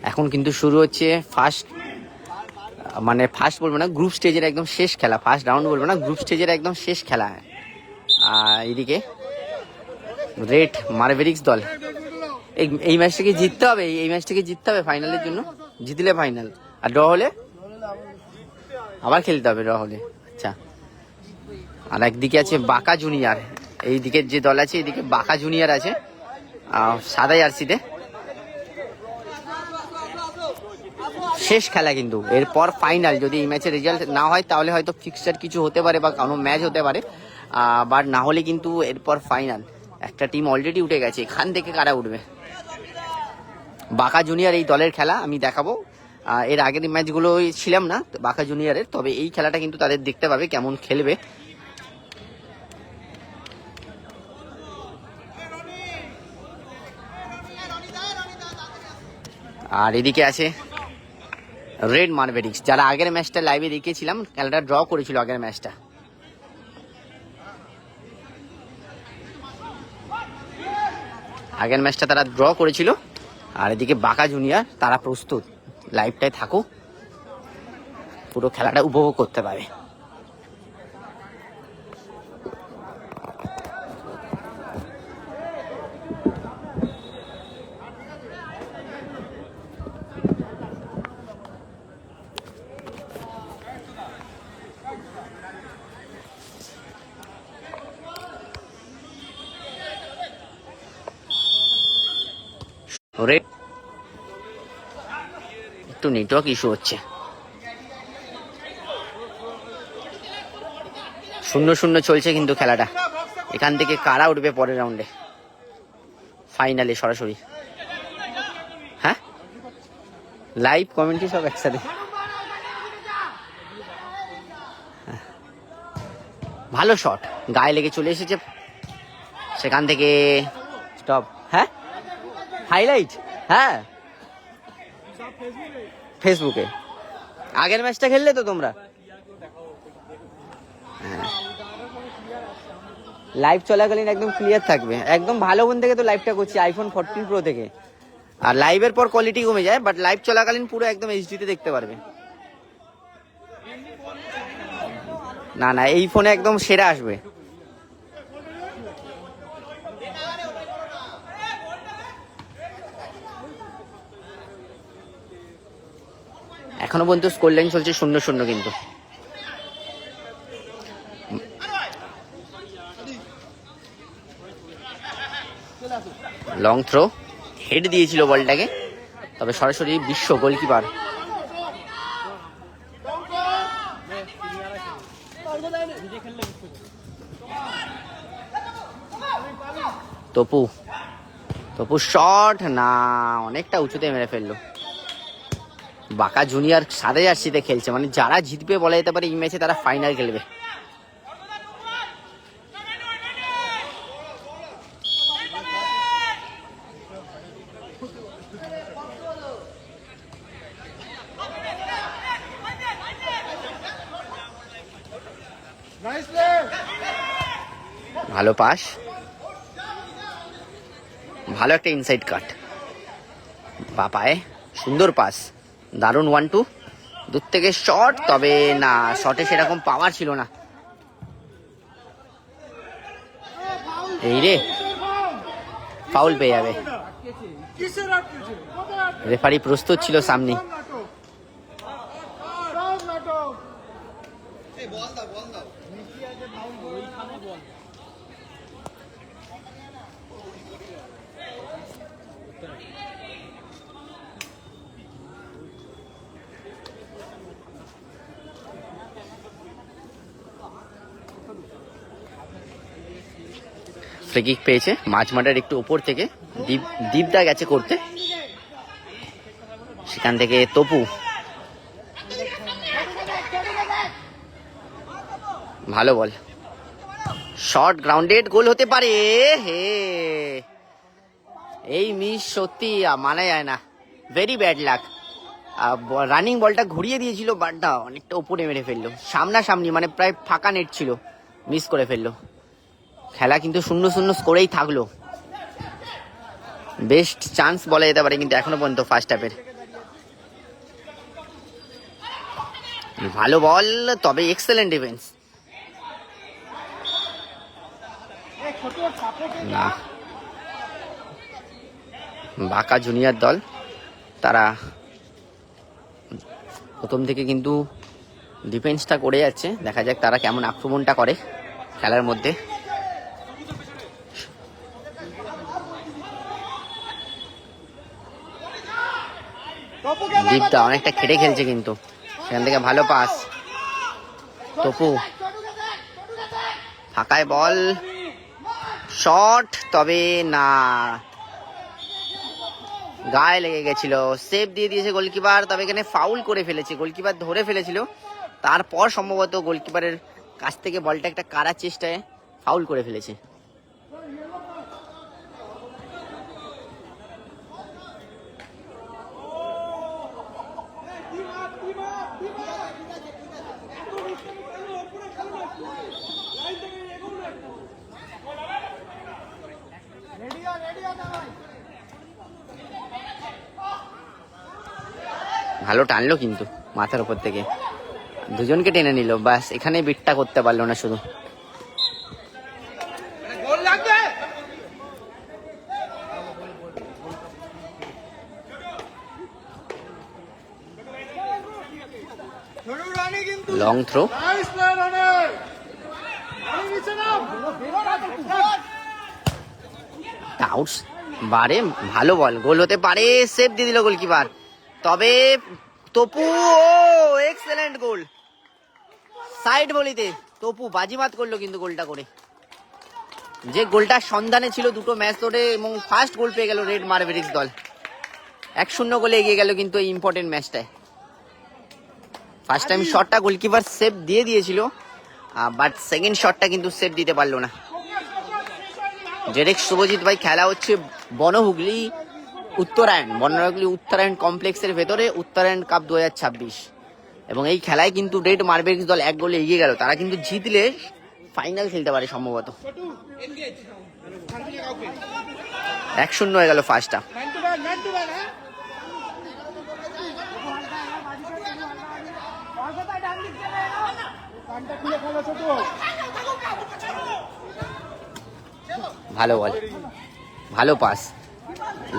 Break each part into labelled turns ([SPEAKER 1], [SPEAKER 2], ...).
[SPEAKER 1] এখন কিন্তু শুরু হচ্ছে ফার্স্ট, মানে ফার্স্ট বলবো না, গ্রুপ স্টেজের একদম শেষ খেলা। ফার্স্ট রাউন্ড বলবো না, গ্রুপ স্টেজের একদম শেষ খেলা। এইদিকে রেড মার্ভেরিক্স দল, এই ম্যাচটাকে জিততে হবে, এই ম্যাচটাকে জিততে হবে ফাইনালের জন্য। জিতলে ফাইনাল, আর ড্র হলে আবার খেলতে হবে, ড্র হলে। আচ্ছা, আর একদিকে আছে বাঁকা জুনিয়র, এই দিকের যে দল আছে এইদিকে বাঁকা জুনিয়র আছে সাদা জার্সিতে। শেষ খেলা কিন্তু, এরপর ফাইনাল। যদি এই ম্যাচের রেজাল্ট না হয় তাহলে হয়তো ফিক্সচার কিছু হতে পারে বা কোনো ম্যাচ হতে পারে, বাট না হলে কিন্তু এরপর ফাইনাল। একটা টিম অলরেডি উঠে গেছে, এখান থেকে কারা উঠবে? বাঁকা জুনিয়র এই দলের খেলা আমি দেখাবো। এর আগের ম্যাচগুলো ছিলাম না বাঁকা জুনিয়রের, তবে এই খেলাটা কিন্তু তাদের দেখতে পাবে কেমন খেলবে। আর এদিকে আছে রেড মার্ভেরিক্স, যারা আগের ম্যাচটা লাইভে দেখিয়েছিলাম, খেলাটা ড্র করেছিল আগের ম্যাচটা। আগের ম্যাচটা তারা ড্র করেছিল। আর এদিকে বাঁকা জুনিয়র, তারা প্রস্তুত। লাইভটায় থাকো, পুরো খেলাটা উপভোগ করতে পারে। রেড, একটু নেটওয়ার্ক ইস্যু হচ্ছে। 0-0 চলছে কিন্তু খেলাটা। এখান থেকে কারা উঠবে পরের রাউন্ডে, ফাইনালে সরাসরি? হ্যাঁ, লাইভ কমেন্ট্রি সব একসাথে। ভালো শট, গায়ে লেগে চলে এসেছে সেখান থেকে। স্টপ। হ্যাঁ, হাইলাইট। হ্যাঁ, ফেসবুকে আগের ম্যাচটা খেললে তো তোমরা? লাইভ চলাকালীন একদম ক্লিয়ার থাকবে, একদম ভালো ফোন থেকে তো লাইভটা করছি, আইফোন 14 প্রো থেকে। আর লাইভের পর কোয়ালিটি কমে যায়, বাট লাইভ চলাকালীন পুরো একদম এইচডিতে দেখতে পারবে। না না, এই ফোনে একদম সেরা আসবে। এখনো পর্যন্ত স্কোর লাইন চলছে 0-0 কিন্তু। লং থ্রো, হেড দিয়েছিল বলটাকে, তবে সরাসরি বিশ্ব গোলকিপার। তপু, তপু শট না, অনেকটা উঁচুতে মেরে ফেললো। বাঁকা জুনিয়র সাদা জার্সিতে খেলছে, মানে যারা জিতবে বলা যেতে পারে এই ম্যাচে তারা ফাইনাল খেলবে। ভালো পাস, ভালো একটা ইনসাইড কাট, বাপায় সুন্দর পাস, দারুণ 1-2। দূর থেকে শট, তবে না, শটে সেরকম পাওয়ার ছিল না। এই রে, ফাউল পেয়ে যাবে। রেফারি প্রস্তুত ছিল সামনে। ফ্রিকিক পেয়েছে মাঝ মাঠের একটু উপর থেকে, দীপদা গেছে করতে, সেখান থেকে তপু। ভালো বল, শর্ট গ্রাউন্ডেড, গোল হতে পারে। হে, এই মিস সত্যি মানা যায় না, ভেরি ব্যাড লাক। রানিং বলটা ঘুরিয়ে দিয়েছিল, বাট না, অনেকটা উপরে মেরে ফেললো, সামনাসামনি, মানে প্রায় ফাঁকা নেট ছিল, মিস করে ফেললো। খেলা কিন্তু 0-0 স্কোরেই থাকলো। বেস্ট চান্স বলা যেতে পারে কিন্তু এখনো পর্যন্ত ফার্স্ট হাফের। ভালো বল, তবে এক্সেলেন্ট ডিফেন্স। না, বাঁকা জুনিয়র দল, তারা প্রথম থেকে কিন্তু ডিফেন্সটা করে যাচ্ছে। দেখা যাক তারা কেমন আক্রমণটা করে খেলার মধ্যে। দীপদা অনেকটা খেটে খেলছে কিন্তু, সেখান থেকে ভালো পাস। তপু ফাঁকায় বল, শট, তবে না, গায়ে লেগে গেছিল। সেভ দিয়ে দিয়েছে গোলকিপার, তবে এখানে ফাউল করে ফেলেছে। গোলকিপার ধরে ফেলেছিল, তারপর সম্ভবত গোলকিপারের কাছ থেকে বলটা একটা কাড়ার চেষ্টায় ফাউল করে ফেলেছে। ভালো টানলো কিন্তু মাথার উপর থেকে, দুজনকে টেনে নিল, বাস এখানে বিটটা করতে পারলো না শুধু। লং থ্রো, আউটস বারে, ভালো বল, গোল হতে পারে। সেভ দিয়ে দিল গোলকিপার, তবে তপু, এক্সেলেন্ট গোল, সাইড বলিতে তপু বাজিমাত করলো কিন্তু গোলটা করে। যে গোলটার সন্ধানে ছিল দুটো ম্যাচ ধরে, এবং ফার্স্ট গোল পেয়ে গেল রেড মারভেরিক্স দল। 1-0 গোলে এগিয়ে গেল কিন্তু এই ইম্পর্টেন্ট ম্যাচটায়। ফার্স্ট টাইম শটটা গোলকিপার সেভ দিয়ে দিয়েছিল, বাট সেকেন্ড শটটা কিন্তু সেভ দিতে পারলো না। জেরেক শুভজিৎ ভাই, খেলা হচ্ছে বনহুগলি উত্তরায়ণ কমপ্লেক্সের ভেতরে, উত্তরায়ণ কাপ 2026, এবং এই খেলায় কিন্তু রেড মারভেরিক্স দল 1 গোলে এগিয়ে গেল। তারা কিন্তু জিতলে ফাইনাল খেলতে পারে সম্ভবত। 1-0 হয়ে গেল ফার্স্টটা। ভালো বল, ভালো পাস,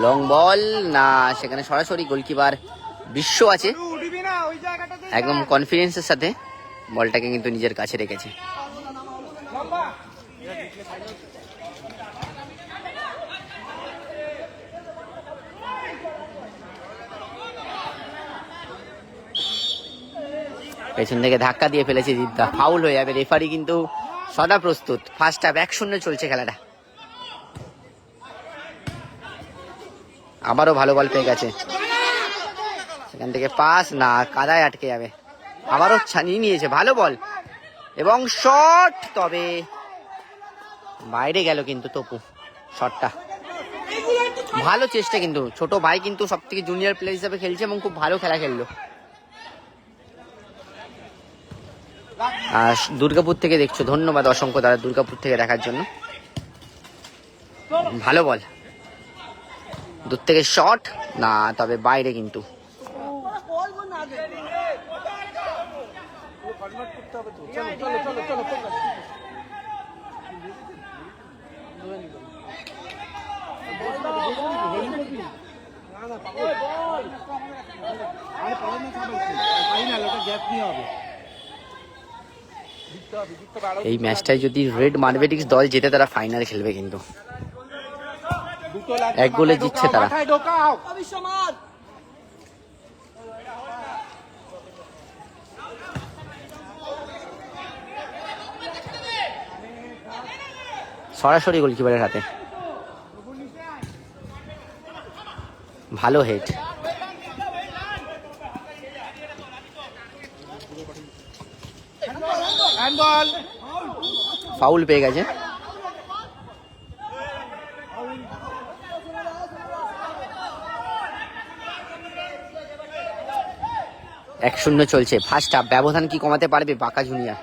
[SPEAKER 1] লং বল, না, সেখানে সরাসরি গোলকিপার বিশ্ব আছে, একদম কনফিডেন্সের সাথে বলটাকে কিন্তু নিজের কাছে রেখেছে। পেছন থেকে ধাক্কা দিয়ে ফেলেছে দীপদা, ফাউল হয়ে যাবে। রেফারি কিন্তু সদা প্রস্তুত। ফার্স্ট হাফ 1-0 চলছে খেলাটা। আবারও ভালো বল পেয়ে গেছে, সেখান থেকে পাস, না, কাদায় আটকে যাবে। আবারও ছানিয়ে নিয়েছে, ভালো বল এবং শট, তবে বাইরে গেল কিন্তু তপু শটটা। ভালো চেষ্টা কিন্তু, ছোট ভাই কিন্তু সব থেকে জুনিয়র প্লেয়ার হিসেবে খেলছে এবং খুব ভালো খেলা খেললো। দুর্গাপুর থেকে দেখছো, ধন্যবাদ অসংখ্য দাদা দুর্গাপুর থেকে দেখার জন্য। ভালো বল, দূর থেকে শট, না, তবে বাইরে কিন্তু। এই ম্যাচটায় যদি রেড মারভেরিক্স দল জেতে, তারা ফাইনাল খেলবে কিন্তু। 1 গোলে জিতছে তারা। সরাসরি গোলকিপারের হাতে, ভালো হেড। ফাউল পেয়ে গেছে। এক 1-0 চলছে ফার্স্ট হাফ। ব্যবধান কি কমাতে পারবে বাঁকা জুনিয়র?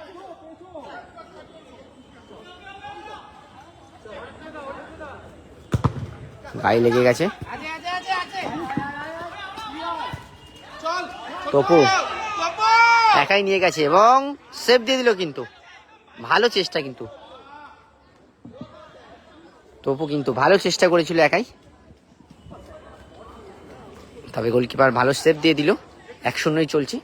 [SPEAKER 1] গায়ে লেগে গেছে তপু, একাই নিয়ে গেছে এবং সেভ দিয়ে দিল, কিন্তু ভালো চেষ্টা, কিন্তু তপু কিন্তু ভালো চেষ্টা করেছিল একাই, তবে গোলকিপার ভালো সেভ দিয়ে দিল। 1-0 চলছে।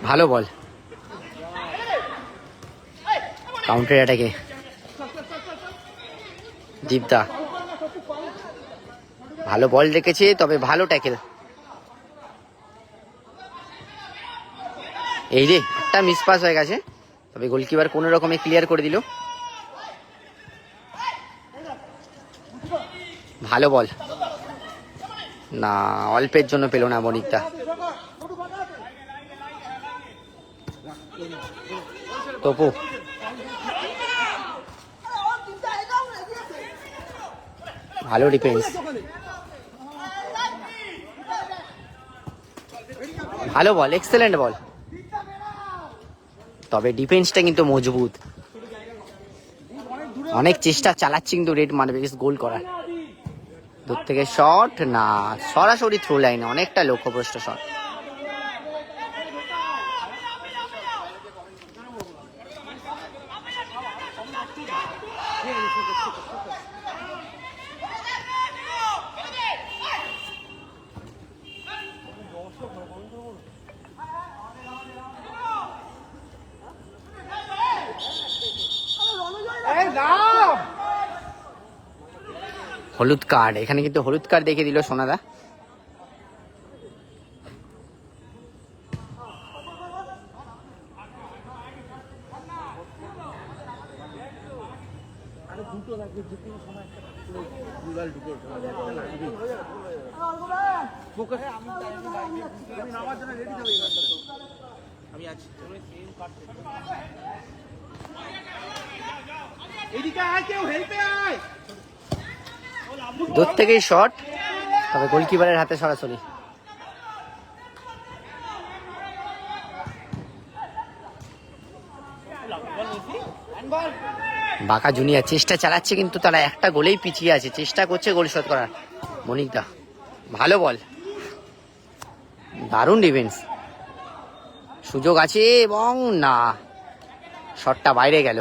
[SPEAKER 1] ভালো বল, কাউন্টার অ্যাটাকে দীপদা ভালো বল রেখেছে, তবে ভালো ট্যাকেল। এই রে, একটা মিসপাস হয়ে গেছে, তবে গোলকিপার কোনো রকমে ক্লিয়ার করে দিল। ভালো বল, না অল্পের জন্য পেল না বণিকদা। তপু ভালো ডিফেন্স, ভালো বল, এক্সেলেন্ট বল, তবে ডিফেন্সটা কিন্তু মজবুত। অনেক চেষ্টা চালাচ্ছে কিন্তু রেড মারবেরিজ গোল করার। দূর থেকে শট, না সরাসরি থ্রু লাইনে, অনেকটা লক্ষ্যভ্রষ্ট শট। হলুদ কার্ড, এখানে কিন্তু হলুদ কার্ড দেখে দিল সোনাদা। দূর থেকেই শট, তবে গোলকিপারের হাতে সরাসরি। বাঁকা জুনিয়র চেষ্টা চালাচ্ছে, কিন্তু তারা একটা গোলেই পিছিয়ে আছে, চেষ্টা করছে গোল শোধ করার। মনিকদা ভালো বল, দারুণ ডিফেন্স, সুযোগ আছে এবং না, শটটা বাইরে গেল।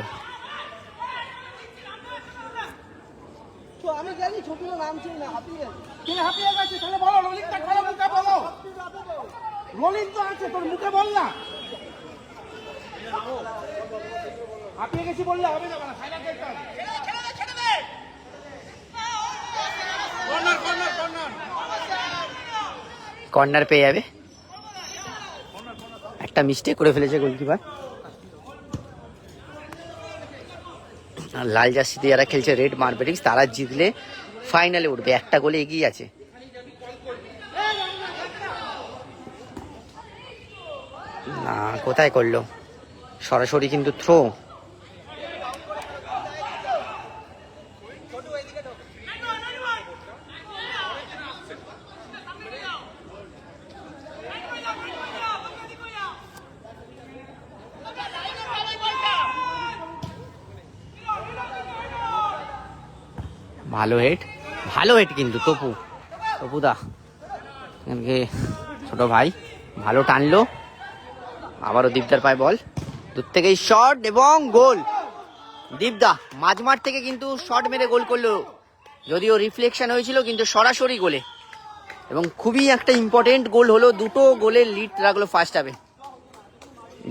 [SPEAKER 1] কর্নার পেয়ে যাবে, একটা মিস্টেক করে ফেলেছে গোলকিপার। লাল জার্সিতে যারা খেলছে রেড মারবেরিজ, তারা জিতলে ফাইনালে উঠবে, একটা গোলে এগিয়ে আছে। না কোথায় করলো, সরাসরি কিন্তু থ্রো। ভালো হেড, ভালো হেড কিন্তু তপুদা ছোট ভাই ভালো টানলো। আবারও দীপদার পায় বল, দূর থেকেই শট এবং গোল। দীপদা মাঝমাঠ থেকে কিন্তু শট মেরে গোল করলো, যদিও রিফ্লেকশন হয়েছিল, কিন্তু সরাসরি গোলে, এবং খুবই একটা ইম্পর্টেন্ট গোল হলো। দুটো গোলের লিড রাখলো ফার্স্ট হাফে,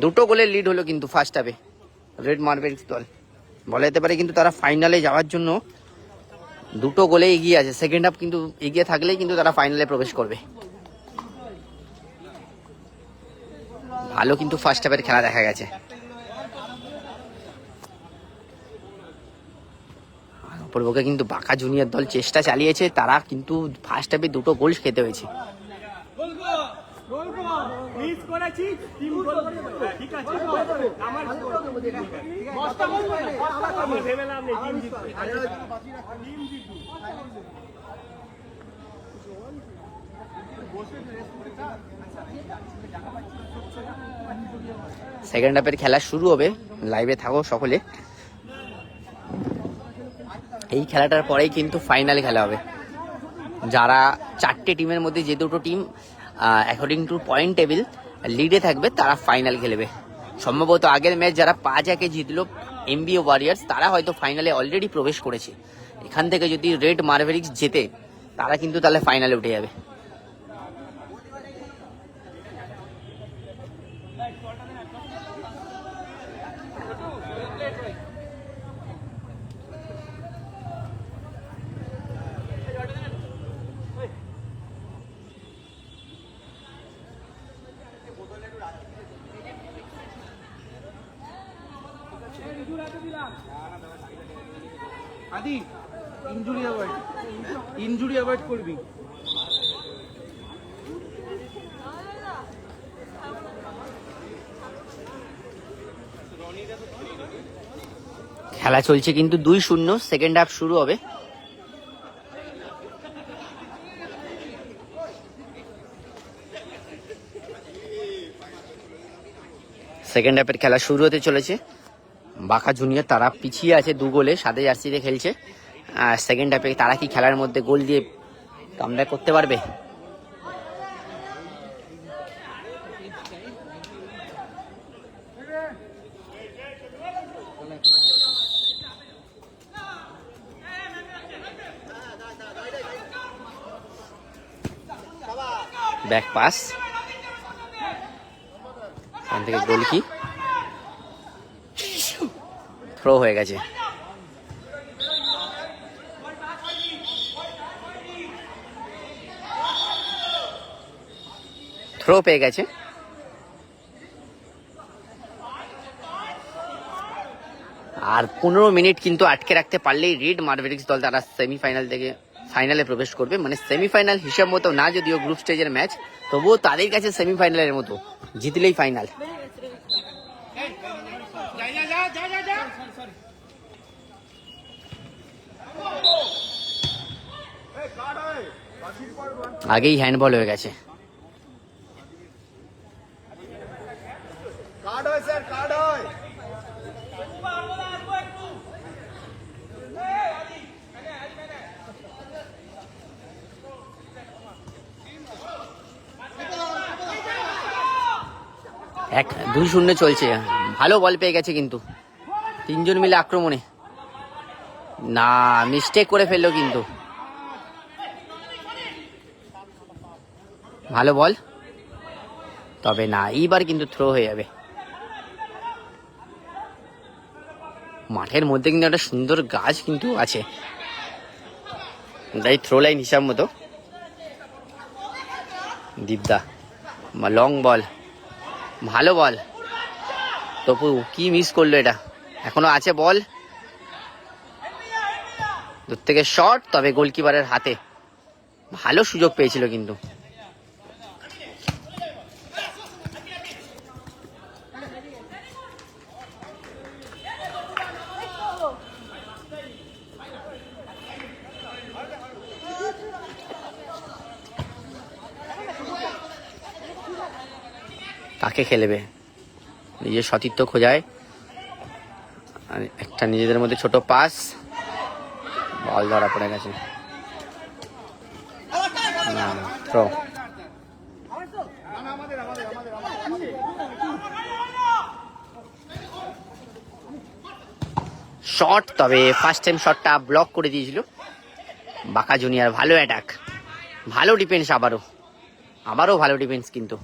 [SPEAKER 1] দুটো গোলের লিড হলো কিন্তু ফার্স্ট হাফে রেড মারবেরিজ দল। বলা যেতে পারে কিন্তু তারা ফাইনালে যাওয়ার জন্য দুটো গোলে এগিয়ে আছে। সেকেন্ড হাফ কিন্তু এগিয়ে থাকলেই কিন্তু তারা ফাইনালে প্রবেশ করবে। ভালো কিন্তু ফার্স্ট হাফের খেলা দেখা গেছে। অপরপক্ষে কিন্তু বাঁকা জুনিয়র দল চেষ্টা চালিয়েছে, তারা কিন্তু ফার্স্ট হাফে দুটো গোল খেতে হয়েছে। সেকেন্ড হাফের খেলা শুরু হবে, লাইভে থাকো সকলে। এই খেলাটার পরেই কিন্তু ফাইনাল খেলা হবে। যারা 4টে টিমের মধ্যে যে দুটো team according to point table লিডে থাকবে তারা ফাইনাল খেলবে। সম্ভবত আগের ম্যাচ যারা 5-1 জিতলো এমবিও ওয়ারিয়ার্স, তারা হয়তো ফাইনালে অলরেডি প্রবেশ করেছে। এখান থেকে যদি রেড মার্ভেরিক্স জেতে তারা কিন্তু তাহলে ফাইনালে উঠে যাবে।
[SPEAKER 2] আদি ইনজুরি অ্যাভয়েড করবি।
[SPEAKER 1] খেলা চলছে কিন্তু 2-0, সেকেন্ড হাফ শুরু হবে। সেকেন্ড হাফের খেলা শুরু হতে চলেছে। বাঁকা জুনিয়র তারা পিছিয়ে আছে 2 গোলে, সাদে জার্সিতে খেলছে। সেকেন্ড হাফে তারা কি খেলার মধ্যে গোল দিয়ে কামব্যাক করতে পারবে? ব্যাক পাস, এখান থেকে গোল কি থ্রো হয়ে গেছে। থ্রো পেয়ে গেছে। আর 15 মিনিট কিন্তু আটকে রাখতে পারলেই রেড মার্ভেরিক্স দল তারা সেমিফাইনাল থেকে ফাইনালে প্রবেশ করবে। মানে সেমিফাইনাল হিসাব মতো না, যদিও গ্রুপ স্টেজের ম্যাচ, তবুও তাদের কাছে সেমিফাইনালের মতো, জিতলেই ফাইনাল। আগেই হ্যান্ডবল হয়ে গেছে। এক 2-0 চলছে। ভালো বল পেয়ে গেছে কিন্তু 3 জন মিলে আক্রমণে। না, মিস্টেক করে ফেললো কিন্তু। ভালো বল, তবে না, এইবার কিন্তু থ্রো হয়ে যাবে। মাঠের মধ্যে কিন্তু একটা সুন্দর গাছ কিন্তু আছে, তাই থ্রো লাইন হিসাব মতো। দীপদা লং বল, ভালো বল। তপু কি মিস করলো এটা, এখনো আছে বল, দূর থেকে শট, তবে গোলকিপারের হাতে। ভালো সুযোগ পেয়েছিল কিন্তু। কাকে খেলবে, নিজের সতীর্থ খোঁজায়। একটা নিজেদের মধ্যে ছোট পাস, বল ধরা পড়ে গেছে। থ্রো। শট, তবে ফার্স্ট টাইম শটটা ব্লক করে দিয়েছিল বাঁকা জুনিয়র। ভালো অ্যাটাক, ভালো ডিফেন্স, আবারও ভালো ডিফেন্স কিন্তু।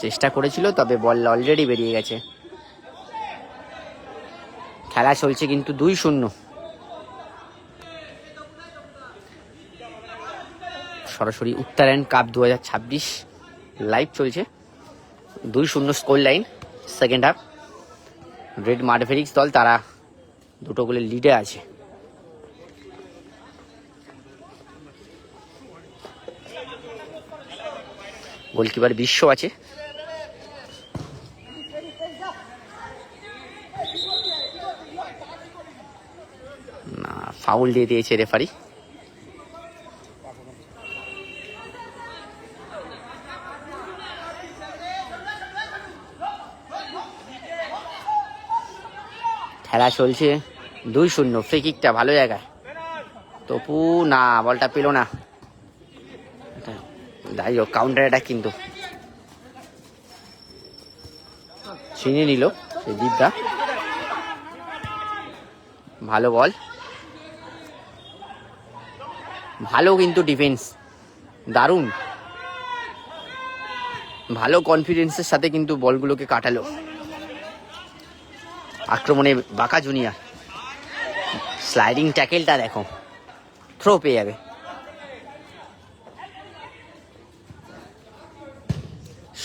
[SPEAKER 1] চেষ্টা করেছিল, তবে বল অলরেডি বেরিয়ে গেছে। খেলা চলছে কিন্তু 2-0। সরাসরি উত্তরায়ণ কাপ 2026 লাইভ চলছে। 2-0 score line, second half. Red Mavericks দল তারা 2 গোলের লিডে আছে। গোলকিপার বিশ্ব আছে। না, ফাউল দিয়ে দিয়েছে রেফারি। খেলা চলছে 2-0, ফ্রি কিকটা ভালো জায়গায়, তপু না, বলটা পেল না। যাই হোক, কাউন্টার অ্যাটাক কিন্তু ছিনিয়ে নিল সেই দীপদা। ভালো বল, ভালো কিন্তু ডিফেন্স, দারুণ ভালো কনফিডেন্সের সাথে কিন্তু বলগুলোকে কাটালো। আক্রমণে বাঁকা জুনিয়র, স্লাইডিং ট্যাকেলটা দেখো, থ্রো পেয়ে যাবে।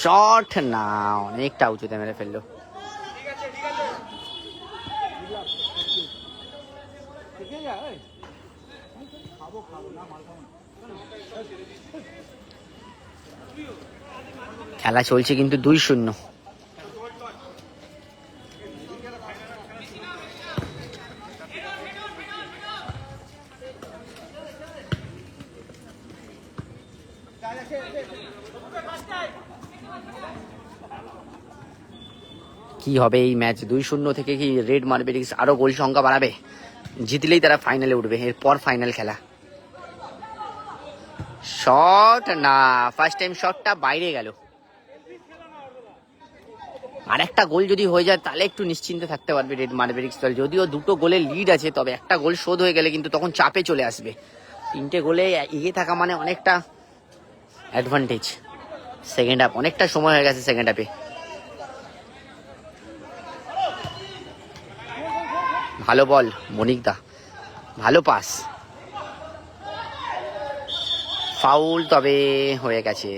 [SPEAKER 1] শট না, অনেকটা উঁচুতে মেরে ফেললো। খেলা চলছে কিন্তু 2-0। কি হবে এই ম্যাচ? 2-0 থেকে কি রেড মার্বেরিক্স আরো গোল সংখ্যা বাড়াবে? জিতলেই তারা ফাইনালে উঠবে, এরপর ফাইনাল খেলা। শট না, ফার্স্ট টাইম শটটা বাইরে গেল। আর একটা গোল যদি হয়ে যায় তাহলে একটু নিশ্চিন্তে থাকতে পারবে রেড মার্বেরিক্স দল। যদিও 2টো গোলের লিড আছে, তবে একটা গোল শোধ হয়ে গেলে কিন্তু তখন চাপে চলে আসবে। 3টে গোলে এগিয়ে থাকা মানে অনেকটা অ্যাডভান্টেজ। সেকেন্ড হাফ, অনেকটা সময় হয়ে গেছে সেকেন্ড হাফে। ভালো বল মনিকদা, ভালো পাস, ফাউল তবে হয়ে গেছে।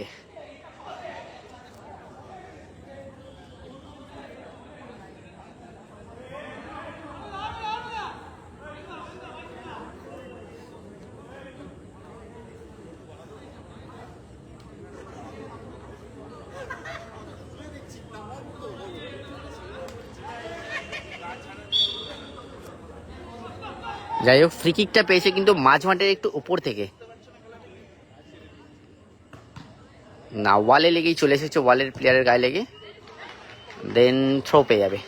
[SPEAKER 1] যাই হোক, ফ্রি কিকটা পেয়েছে কিন্তু মাঝ মাঠের একটু উপর থেকে না, ওয়ালে লেগেই চলে এসেছে, ওয়ালের প্লেয়ারের গায়ে লেগে, দেন থ্রো পেয়ে যাবে।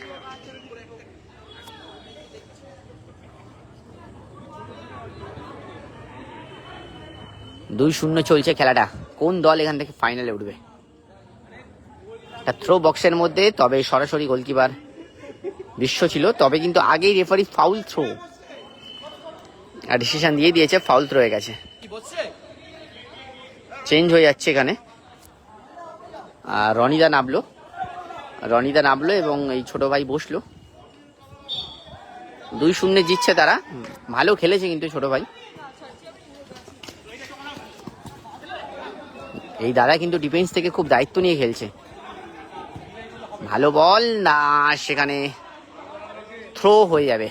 [SPEAKER 1] দুই শূন্য চলছে খেলাটা। কোন দল এখান থেকে ফাইনালে উঠবে? একটা থ্রো বক্সের মধ্যে, তবে সরাসরি গোলকিপার দৃশ্য ছিল, তবে কিন্তু আগেই রেফারি ফাউল থ্রো আর ডিসিশন দিয়ে দিয়েছে, ফাউল থ্রো হয়ে গেছে। চেঞ্জ হয়ে যাচ্ছে এখানে। রনিদা নামলো এবং এই ছোট ভাই বসলো। 2-0 জিতছে তারা, ভালো খেলেছে কিন্তু ছোট ভাই। এই দাদা কিন্তু ডিফেন্স থেকে খুব দায়িত্ব নিয়ে খেলছে। ভালো বল না, সেখানে থ্রো হয়ে যাবে।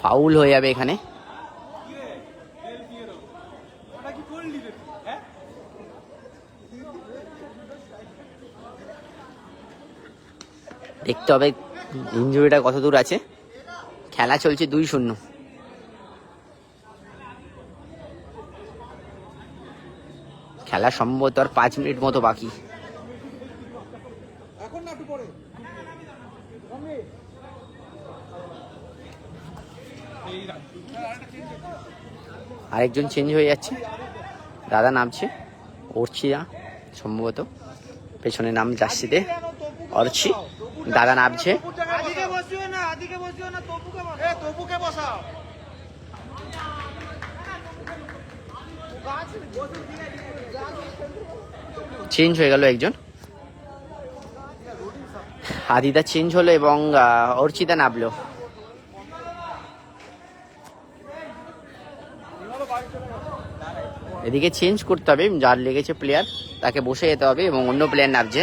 [SPEAKER 1] ফাউল হয়ে যাবে এখানে। দেখতে হবে ইনজুরিটা কত দূর আছে। খেলা চলছে 2-0। খেলা সম্ভবত আর 5 মিনিট মতো বাকি। আরেকজন চেঞ্জ হয়ে যাচ্ছে, দাদা নামছে, অর্চিয়া সম্ভবত, পেছনে নাম জার্সিতে অর্চি, দাদা নামছে। চেঞ্জ হয়ে গেল একজন, আদিদা চেঞ্জ হলো এবং অর্চিতা নামলো। এদিকে চেঞ্জ করতে হবে, যার লেগেছে প্লেয়ার তাকে বসে যেতে হবে এবং অন্য প্লেয়ার নামছে।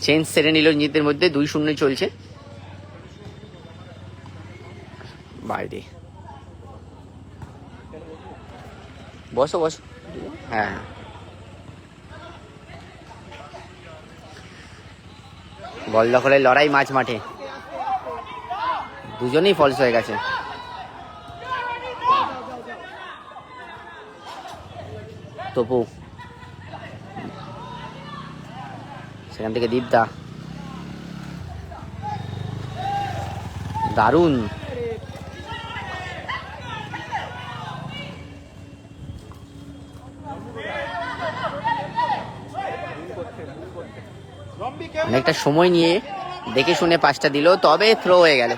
[SPEAKER 1] চেঞ্জ সেরে নিল নিজেদের মধ্যে। 2-0 চলছে বাইরে। বসো বসো, হ্যাঁ বল দখলের লড়াই মাঝ মাঠে। দুজনেই ফলস হয়ে গেছে। তপু, সেখান থেকে দীপদা, দারুণ। অনেকটা সময় নিয়ে দেখে শুনে পাঁচটা দিল, তবে থ্রো হয়ে গেল।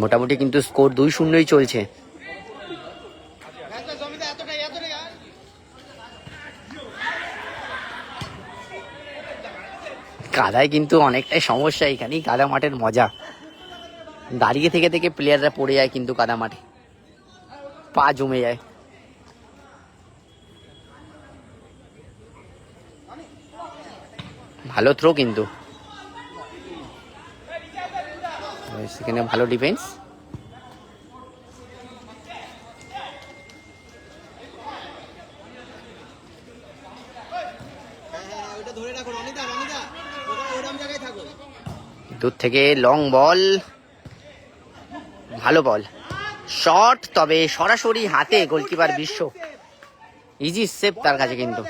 [SPEAKER 1] মোটামুটি কিন্তু স্কোর 2-0 চলছে। কাদায় কিন্তু অনেকটাই সমস্যা, এখানেই কাদা মাঠের মজা। দাঁড়িয়ে থেকে থেকে প্লেয়াররা পড়ে যায় কিন্তু কাদা মাঠে, পা জমে যায়। ভালো থ্রো কিন্তু, সেখানে ভালো ডিফেন্স। দূর থেকে লং বল, ভালো বল, শট, তবে সরাসরি হাতে গোলকিপার বিশ্ব, ইজি সেভ তার কাছে কিন্তু।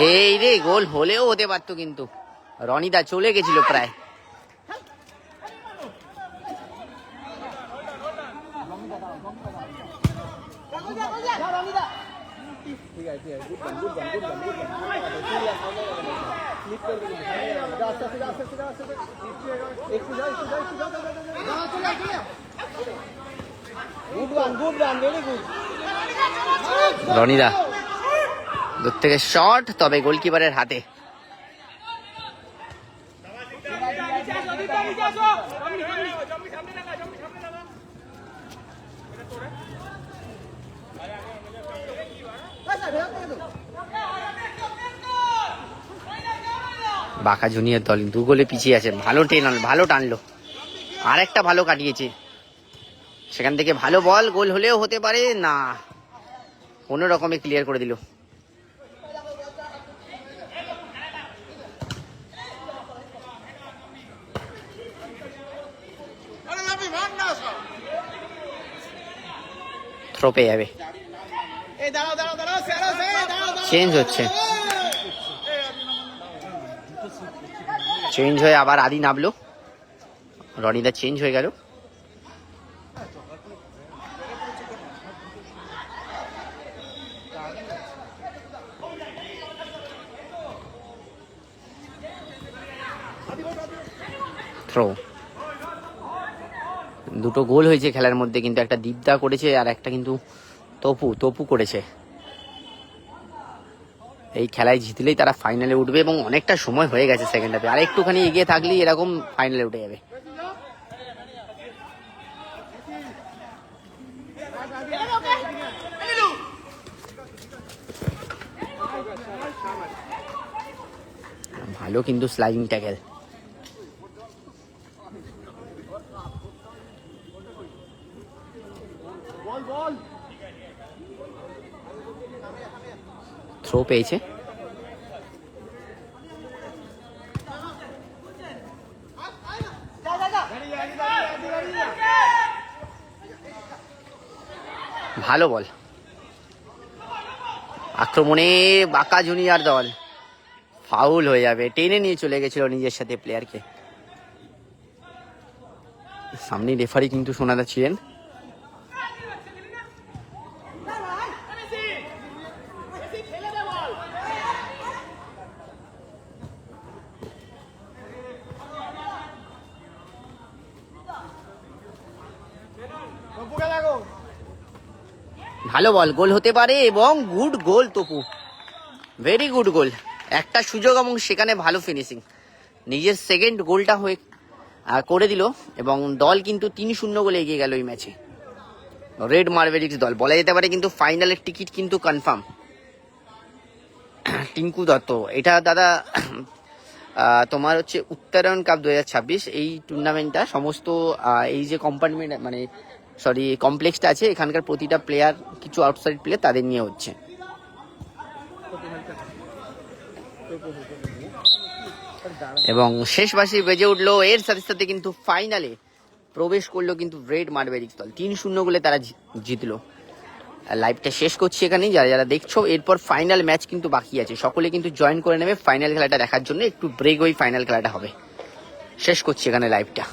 [SPEAKER 1] এই রে, গোল হলেও হতে পারতো কিন্তু রনিদা চলে গেছিল প্রায়। রনিদা দূর থেকে শট, তবে গোলকিপারের হাতে। বাঁকা জুনিয়র দল 2 গোলে পিছিয়ে আছে। ভালো টানলো, আর একটা ভালো কাটিয়েছে। সেখান থেকে ভালো বল, গোল হলেও হতে পারে না, কোনো রকমে ক্লিয়ার করে দিল। থ্রো পেয়ে যাবে, চেঞ্জ হচ্ছে, চেঞ্জ হয়ে আবার আদি নামলো। রনিদা চেঞ্জ হয়ে গেল। থ্রো, দুটো গোল হয়েছে খেলার মধ্যে, কিন্তু একটা দীপদা করেছে আর একটা কিন্তু তপু করেছে। এই খেলায় জিতলেই তারা ফাইনালে উঠবে, এবং অনেকটা সময় হয়ে গেছে সেকেন্ড হাফে, আর একটুখানি এগিয়ে থাকলেই এরকম ফাইনালে উঠে যাবে। ভালো কিন্তু স্লাইডিং ট্যাকেল। থ্রো পেয়েছে, ভালো বল, আক্রমণে বাঁকা জুনিয়র দল, ফাউল হয়ে যাবে, টেনে নিয়ে চলে গেছিল নিজের সাথে প্লেয়ারকে। সামনে রেফারি কিন্তু সোনাদা ছিলেন। ভালো বল, গোল হতে পারে, এবং good goal Topu, very good goal. একটা সুযোগ এবং সেখানে ভালো ফিনিশিং, নিজের সেকেন্ড গোলটা হয়ে করে দিল, এবং দল কিন্তু 3-0 গোলে এগিয়ে গেল এই ম্যাচে। রেড মার্ভেলিক্স দল বলা যেতে পারে কিন্তু ফাইনালের টিকিট কিন্তু কনফার্ম। টিঙ্কু দত্ত, এটা দাদা তোমার হচ্ছে উত্তরায়ণ কাপ 2026, এই টুর্নামেন্টটা সমস্ত এই যে কম্পার্টমেন্ট মানে সরি কমপ্লেক্সটা আছে, এখানকার প্রতিটা প্লেয়ার কিছু আউটসাইড প্লেয়ার তাদের নিয়ে হচ্ছে। এবং শেষ বাঁশি বেজে উঠলো, এর সাথে সাথে কিন্তু ফাইনালে প্রবেশ করলো কিন্তু রেড মার্বেরিক্স দল, 3-0 গোলে তারা জিতলো। লাইভটা শেষ করছি এখানেই, যারা যারা দেখছো এরপর ফাইনাল ম্যাচ কিন্তু বাকি আছে, সকলে কিন্তু জয়েন করে নেবে ফাইনাল খেলাটা দেখার জন্য। একটু ব্রেক হয়ে ফাইনাল খেলাটা হবে। শেষ করছি এখানে লাইভটা।